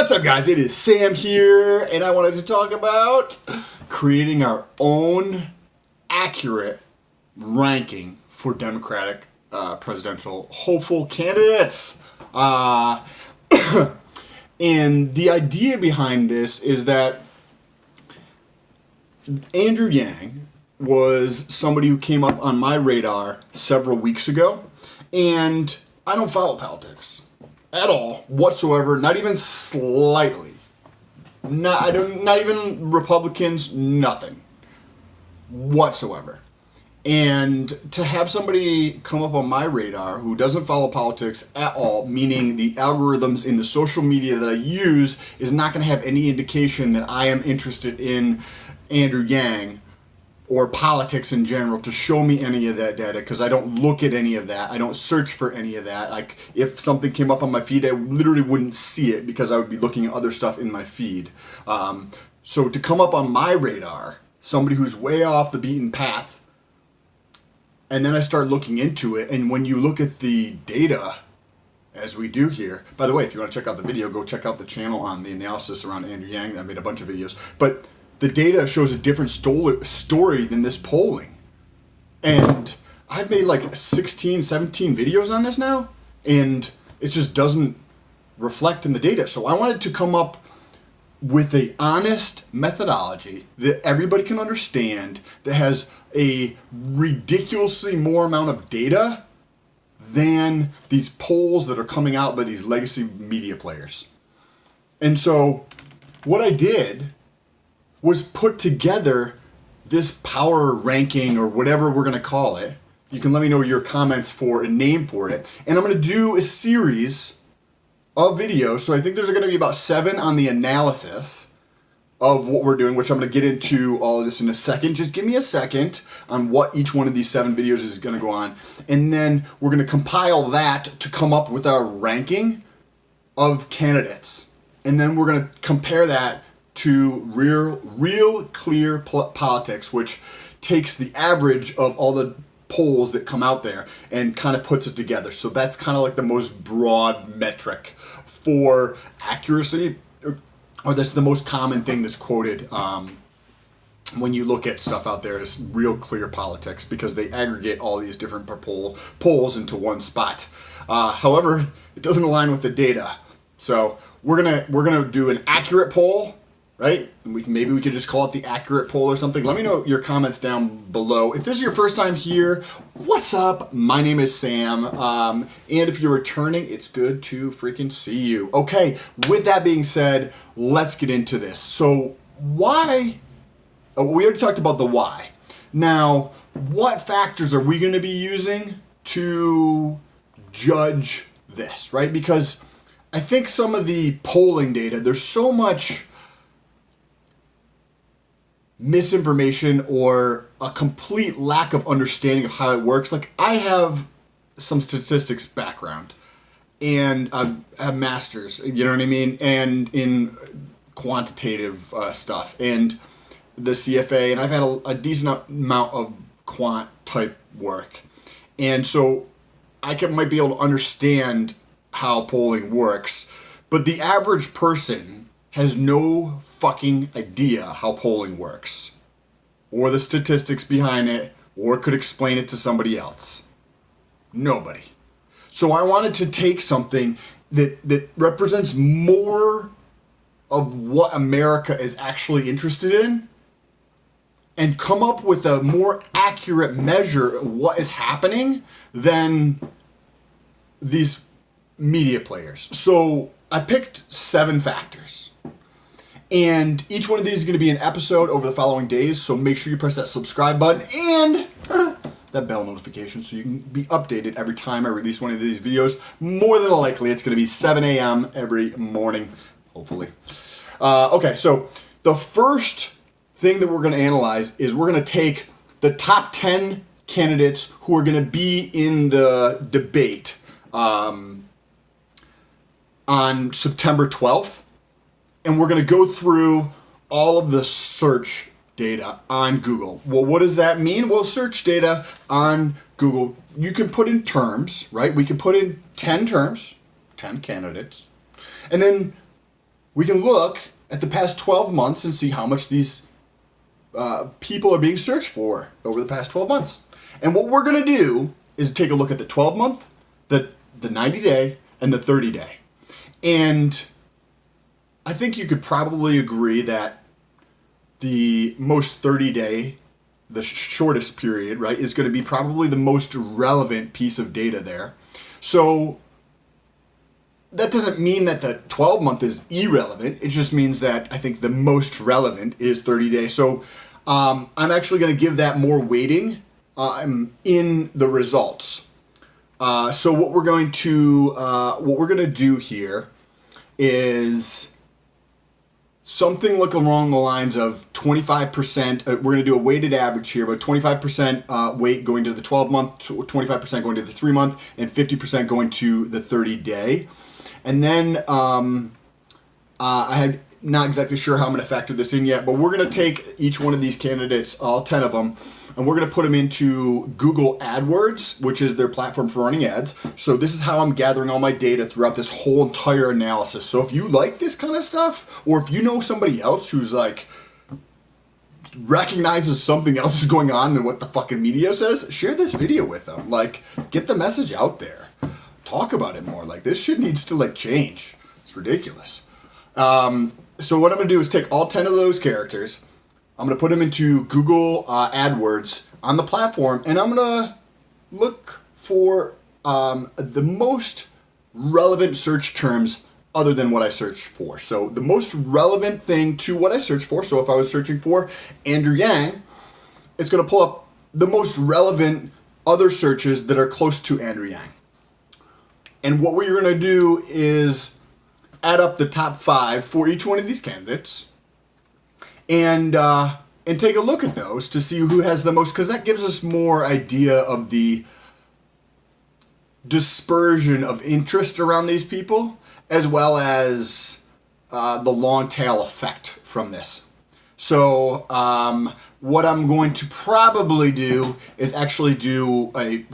What's up, guys? It is Sam here, and I wanted to talk about creating our own accurate ranking for Democratic presidential hopeful candidates. And the idea behind this is that Andrew Yang was somebody who came up on my radar several weeks ago, and I don't follow politics at all, whatsoever, not even slightly. Not even Republicans, nothing whatsoever. And to have somebody come up on my radar who doesn't follow politics at all, meaning the algorithms in the social media that I use is not going to have any indication that I am interested in Andrew Yang or politics in general to show me any of that data, because I don't look at any of that. I don't search for any of that. Like, if something came up on my feed, I literally wouldn't see it because I would be looking at other stuff in my feed. So to come up on my radar, somebody who's way off the beaten path, and then I start looking into it, and when you look at the data, as we do here, by the way, if you want to check out the video, go check out the channel on the analysis around Andrew Yang. I made a bunch of videos. But the data shows a different story than this polling. And I've made like 16, 17 videos on this now, and it just doesn't reflect in the data. So I wanted to come up with an honest methodology that everybody can understand, that has a ridiculously more amount of data than these polls that are coming out by these legacy media players. And so what I did was put together this power ranking, or whatever we're going to call it. You can let me know your comments for a name for it. And I'm going to do a series of videos. So I think there's going to be about 7 on the analysis of what we're doing, which I'm going to get into all of this in a second. Just give me a second on what each one of these 7 videos is going to go on. And then we're going to compile that to come up with our ranking of candidates. And then we're going to compare that to real clear politics, which takes the average of all the polls that come out there and kind of puts it together. So that's kind of like the most broad metric for accuracy, or that's the most common thing that's quoted when you look at stuff out there, is real clear politics, because they aggregate all these different polls into one spot. However, it doesn't align with the data. So we're gonna do an accurate poll, right? And maybe we could just call it the accurate poll or something. Let me know your comments down below. If this is your first time here, what's up? My name is Sam. And if you're returning, it's good to freaking see you. Okay, with that being said, let's get into this. So why? We already talked about the why. Now, what factors are we going to be using to judge this, right? Because I think some of the polling data, there's so much misinformation or a complete lack of understanding of how it works. Like, I have some statistics background, and I have masters, you know what I mean, and in quantitative stuff, and the CFA, and I've had a decent amount of quant type work, and so I might be able to understand how polling works, but the average person has no fucking idea how polling works, or the statistics behind it, or could explain it to somebody else. Nobody. So I wanted to take something that represents more of what America is actually interested in, and come up with a more accurate measure of what is happening than these media players. So I picked 7 factors. And each one of these is going to be an episode over the following days, so make sure you press that subscribe button and that bell notification so you can be updated every time I release one of these videos. More than likely, it's going to be 7 a.m. every morning, hopefully. Okay, so the first thing that we're going to analyze is we're going to take the top 10 candidates who are going to be in the debate on September 12th. And we're going to go through all of the search data on Google. Well, what does that mean? Well, search data on Google, you can put in terms, right? We can put in 10 terms, 10 candidates, and then we can look at the past 12 months and see how much these people are being searched for over the past 12 months. And what we're going to do is take a look at the 12-month, the 90-day, and the 30-day. And I think you could probably agree that the most 30-day, the shortest period, right, is going to be probably the most relevant piece of data there. So that doesn't mean that the 12-month is irrelevant. It just means that I think the most relevant is 30 days. So I'm actually going to give that more weighting in the results. So what we're going to do here is something like along the lines of 25%. We're going to do a weighted average here, but 25% weight going to the 12-month, 25% going to the 3-month, and 50% going to the 30-day. And then I'm not exactly sure how I'm going to factor this in yet, but we're going to take each one of these candidates, all 10 of them, and we're going to put them into Google AdWords, which is their platform for running ads. So this is how I'm gathering all my data throughout this whole entire analysis. So if you like this kind of stuff, or if you know somebody else who's like recognizes something else is going on than what the fucking media says, share this video with them. Like, get the message out there. Talk about it more. Like, this shit needs to like change. It's ridiculous. So what I'm going to do is take all 10 of those characters. I'm going to put them into Google AdWords on the platform, and I'm going to look for the most relevant search terms other than what I searched for. So the most relevant thing to what I searched for. So if I was searching for Andrew Yang, it's going to pull up the most relevant other searches that are close to Andrew Yang. And what we're going to do is add up the top 5 for each one of these candidates and take a look at those to see who has the most, because that gives us more idea of the dispersion of interest around these people, as well as the long tail effect from this. So what I'm going to probably do is actually do a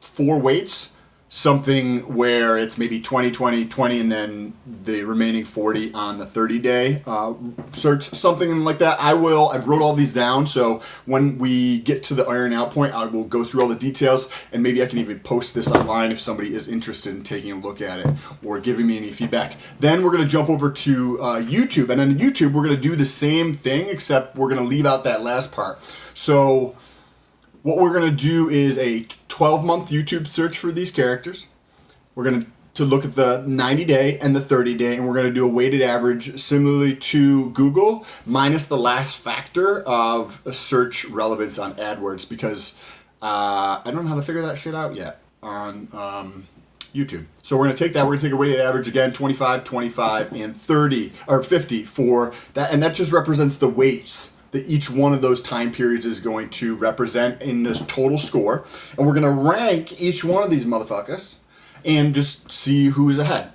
4 weights, something where it's maybe 20, 20, 20, and then the remaining 40 on the 30-day search, something like that. I wrote all these down, so when we get to the iron out point, I will go through all the details, and maybe I can even post this online if somebody is interested in taking a look at it or giving me any feedback. Then we're going to jump over to YouTube, and on YouTube, we're going to do the same thing, except we're going to leave out that last part. So what we're going to do is a 12-month YouTube search for these characters. We're going to look at the 90-day and the 30-day, and we're going to do a weighted average similarly to Google, minus the last factor of a search relevance on AdWords, because I don't know how to figure that shit out yet on YouTube. So we're going to take that. We're going to take a weighted average again, 25, 25, and 30 or 50 for that, and that just represents the weights that each one of those time periods is going to represent in this total score. And we're going to rank each one of these motherfuckers and just see who's ahead.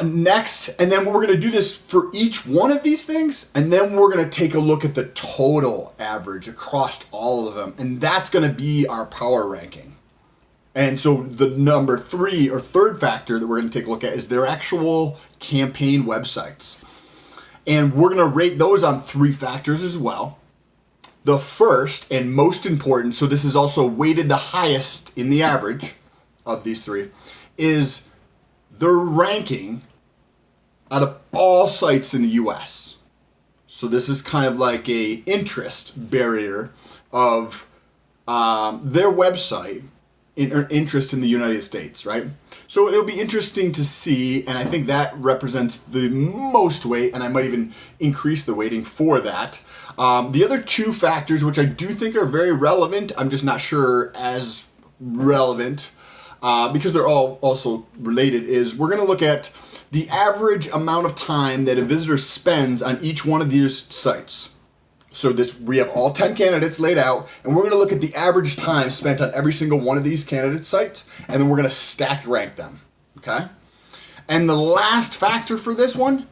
Next, and then we're going to do this for each one of these things, and then we're going to take a look at the total average across all of them, and that's going to be our power ranking. And so the number 3 or third factor that we're going to take a look at is their actual campaign websites. And we're going to rate those on 3 factors as well. The first and most important, so this is also weighted the highest in the average of these 3, is their ranking out of all sites in the US. So this is kind of like a interest barrier of their website, interest in the United States, right? So it'll be interesting to see, and I think that represents the most weight, and I might even increase the weighting for that. The other 2 factors, which I do think are very relevant, I'm just not sure as relevant, because they're all also related, is we're going to look at the average amount of time that a visitor spends on each one of these sites. So we have all 10 candidates laid out, and we're going to look at the average time spent on every single one of these candidate sites, and then we're going to stack rank them, okay? And the last factor for this one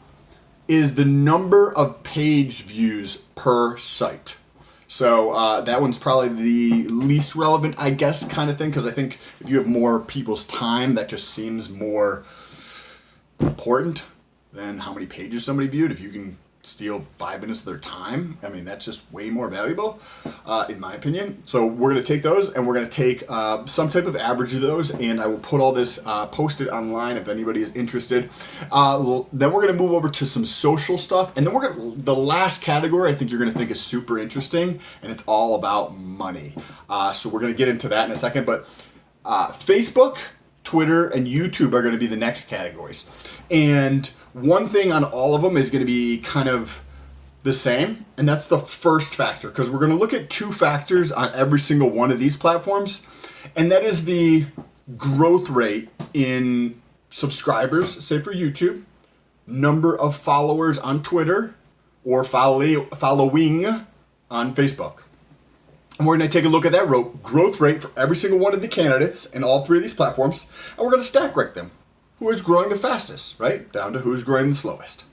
is the number of page views per site. So that one's probably the least relevant, I guess, kind of thing, because I think if you have more people's time, that just seems more important. than how many pages somebody viewed. If you can steal 5 minutes of their time, I mean, that's just way more valuable, in my opinion. So we're going to take those, and we're going to take some type of average of those, and I will put all this posted online if anybody is interested. Then we're going to move over to some social stuff, and then the last category I think you're going to think is super interesting, and it's all about money. So we're going to get into that in a second, but Facebook, Twitter, and YouTube are going to be the next categories. And one thing on all of them is going to be kind of the same, and that's the first factor, because we're going to look at 2 factors on every single one of these platforms, and that is the growth rate in subscribers, say for YouTube, number of followers on Twitter, or following on Facebook. And we're going to take a look at that growth rate for every single one of the candidates in all 3 of these platforms, and we're going to stack rank them. Who is growing the fastest, right? Down to who's growing the slowest.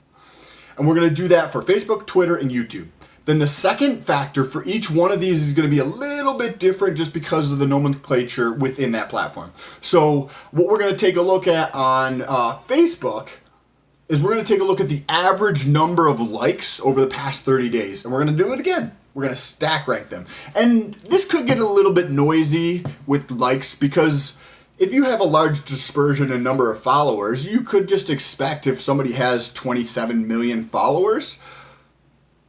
And we're going to do that for Facebook, Twitter, and YouTube. Then the second factor for each one of these is going to be a little bit different just because of the nomenclature within that platform. So what we're going to take a look at on Facebook is we're going to take a look at the average number of likes over the past 30 days. And we're going to do it again. We're going to stack rank them. And this could get a little bit noisy with likes because if you have a large dispersion in number of followers, you could just expect if somebody has 27 million followers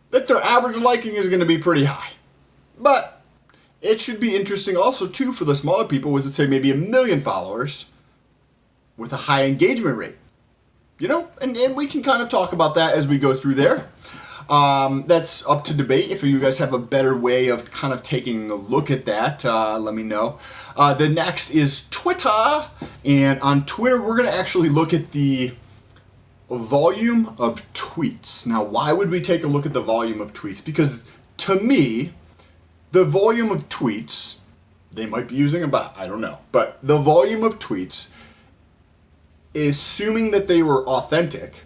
that their average liking is going to be pretty high. But it should be interesting also too for the smaller people with, say, maybe 1 million followers with a high engagement rate. You know, and we can kind of talk about that as we go through there. That's up to debate. If you guys have a better way of kind of taking a look at that, let me know. The next is Twitter, and on Twitter we're going to actually look at the volume of tweets. Now, why would we take a look at the volume of tweets? Because to me, the volume of tweets, they might be using a bot, I don't know, but the volume of tweets, assuming that they were authentic,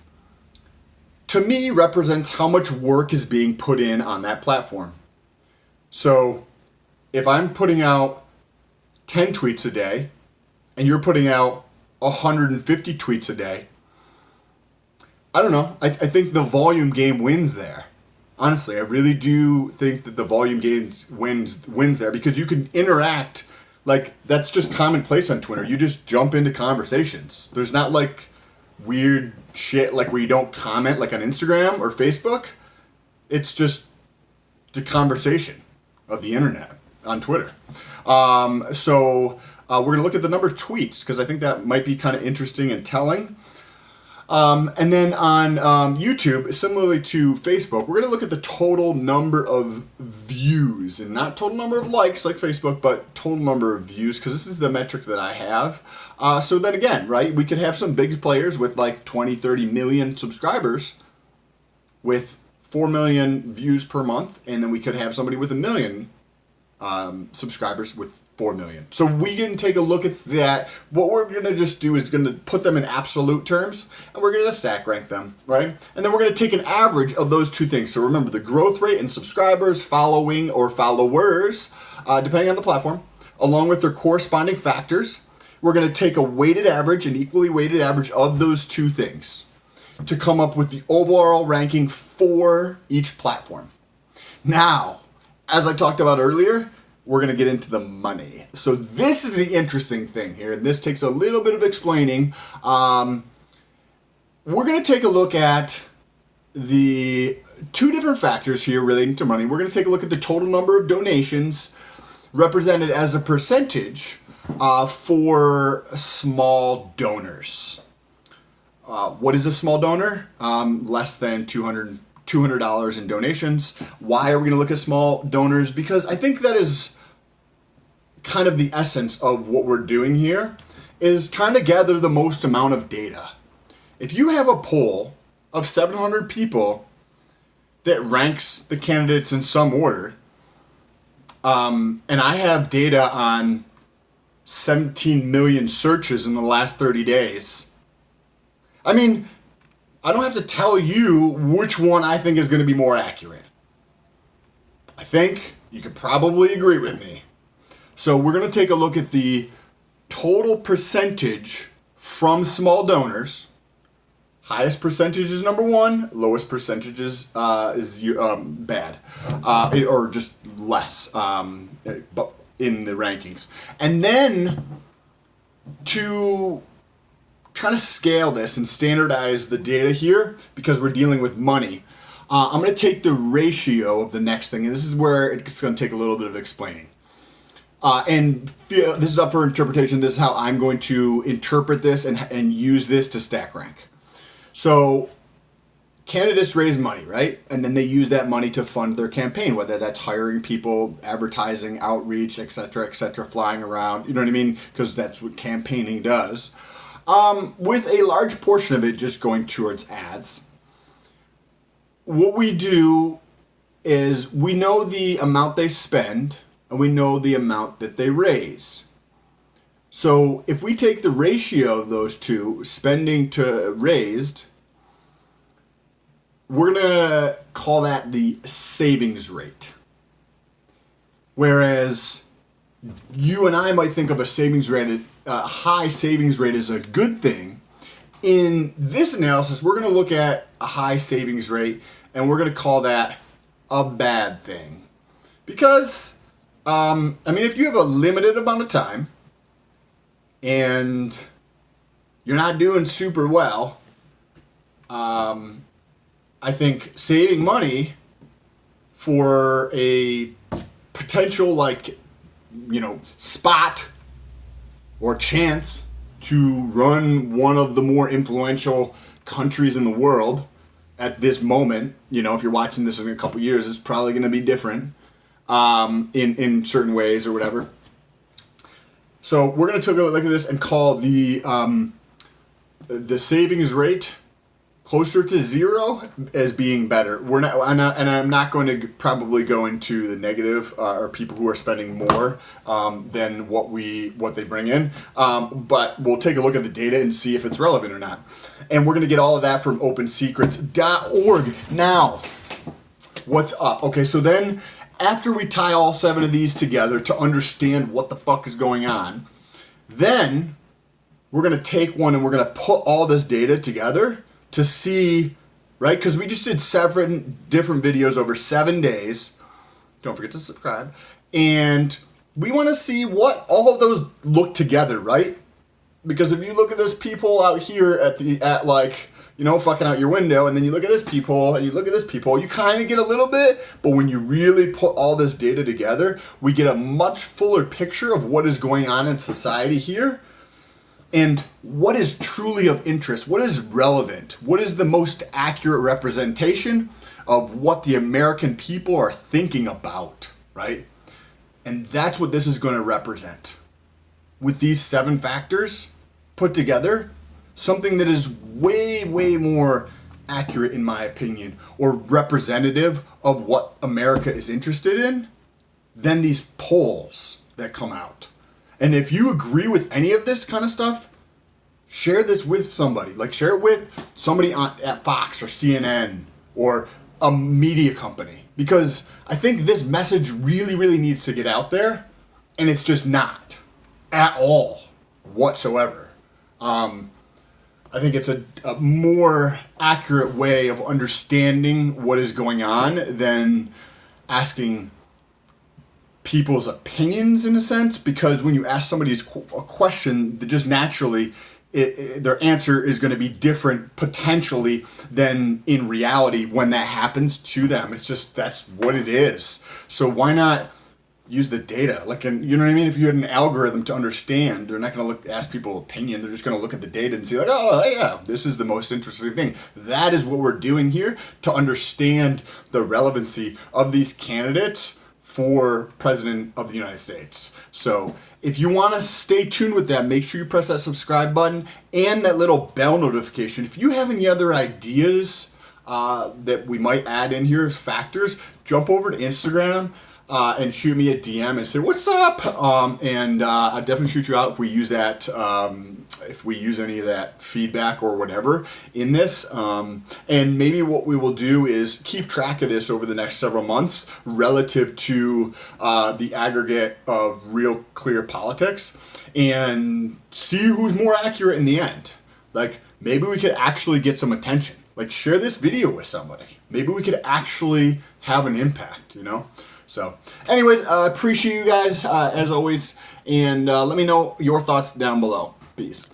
to me represents how much work is being put in on that platform. So if I'm putting out 10 tweets a day and you're putting out 150 tweets a day, I don't know. I think the volume game wins there. Honestly, I really do think that the volume games wins there because you can interact. Like, that's just commonplace on Twitter. You just jump into conversations. There's not like weird shit like where you don't comment like on Instagram or Facebook. It's just the conversation of the internet on Twitter. So we're going to look at the number of tweets because I think that might be kind of interesting and telling. And then on YouTube, similarly to Facebook, we're going to look at the total number of views and not total number of likes like Facebook, but total number of views because this is the metric that I have. So then again, right, we could have some big players with like 20, 30 million subscribers with 4 million views per month, and then we could have somebody with 1 million subscribers with 4 million. So we can take a look at that. What we're going to just do is going to put them in absolute terms, and we're going to stack rank them, right? And then we're going to take an average of those 2 things. So remember the growth rate in subscribers, following, or followers, depending on the platform, along with their corresponding factors. We're going to take a weighted average, an equally weighted average of those 2 things to come up with the overall ranking for each platform. Now, as I talked about earlier, we're going to get into the money. So this is the interesting thing here, and this takes a little bit of explaining. We're going to take a look at the 2 different factors here relating to money. We're going to take a look at the total number of donations represented as a percentage for small donors. What is a small donor? Less than $200 in donations. Why are we going to look at small donors? Because I think that is kind of the essence of what we're doing here, is trying to gather the most amount of data. If you have a poll of 700 people that ranks the candidates in some order, and I have data on 17 million searches in the last 30 days, I mean, I don't have to tell you which one I think is going to be more accurate. I think you could probably agree with me. So we're going to take a look at the total percentage from small donors, Highest percentage is number one. Lowest percentage is bad, or just less, but in the rankings. And then to try to scale this and standardize the data here, because we're dealing with money, I'm going to take the ratio of the next thing, and this is where it's going to take a little bit of explaining. This is up for interpretation. This is how I'm going to interpret this and use this to stack rank. So candidates raise money, right? And then they use that money to fund their campaign, whether that's hiring people, advertising, outreach, et cetera, flying around. You know what I mean? Because that's what campaigning does. With a large portion of it just going towards ads. What we do is we know the amount they spend and we know the amount that they raise. So if we take the ratio of those two, spending to raised, we're going to call that the savings rate. Whereas you and I might think of a savings rate, a high savings rate as a good thing. In this analysis, we're going to look at a high savings rate and we're going to call that a bad thing. Because, if you have a limited amount of time, and you're not doing super well, I think saving money for a potential spot or chance to run one of the more influential countries in the world at this moment, if you're watching this in a couple years, it's probably going to be different in certain ways or whatever. So we're going to take a look at this and call the savings rate closer to zero as being better. I'm not going to probably go into the negative or people who are spending more than what they bring in. But we'll take a look at the data and see if it's relevant or not. And we're going to get all of that from opensecrets.org. Now, what's up? Okay, so then after we tie all 7 of these together to understand what the fuck is going on, then we're going to take one and we're going to put all this data together to see, right? Because we just did 7 different videos over 7 days. Don't forget to subscribe. And we want to see what all of those look together, right? Because if you look at this people out here fucking out your window, and then you look at this people, and you look at this people, you kind of get a little bit, but when you really put all this data together, we get a much fuller picture of what is going on in society here, and what is truly of interest, what is relevant, what is the most accurate representation of what the American people are thinking about, right? And that's what this is going to represent. With these 7 factors put together, something that is way, way more accurate, in my opinion, or representative of what America is interested in than these polls that come out. And if you agree with any of this kind of stuff, share this with somebody. Share it with somebody at Fox or CNN or a media company. Because I think this message really, really needs to get out there, and it's just not at all whatsoever. I think it's a more accurate way of understanding what is going on than asking people's opinions, in a sense, because when you ask somebody a question, just naturally their answer is going to be different potentially than in reality when that happens to them. It's just, that's what it is. So why not use the data? You know what I mean? If you had an algorithm to understand, they're not going to ask people opinion. They're just going to look at the data and see oh yeah, this is the most interesting thing. That is what we're doing here to understand the relevancy of these candidates for President of the United States. So if you want to stay tuned with that, make sure you press that subscribe button and that little bell notification. If you have any other ideas that we might add in here as factors, jump over to Instagram and shoot me a DM and say, what's up? And I'll definitely shoot you out if we use that, if we use any of that feedback or whatever in this. And maybe what we will do is keep track of this over the next several months relative to the aggregate of Real Clear Politics and see who's more accurate in the end. maybe we could actually get some attention. Like, share this video with somebody. Maybe we could actually have an impact, you know? So, anyways, I appreciate you guys, as always, and let me know your thoughts down below. Peace.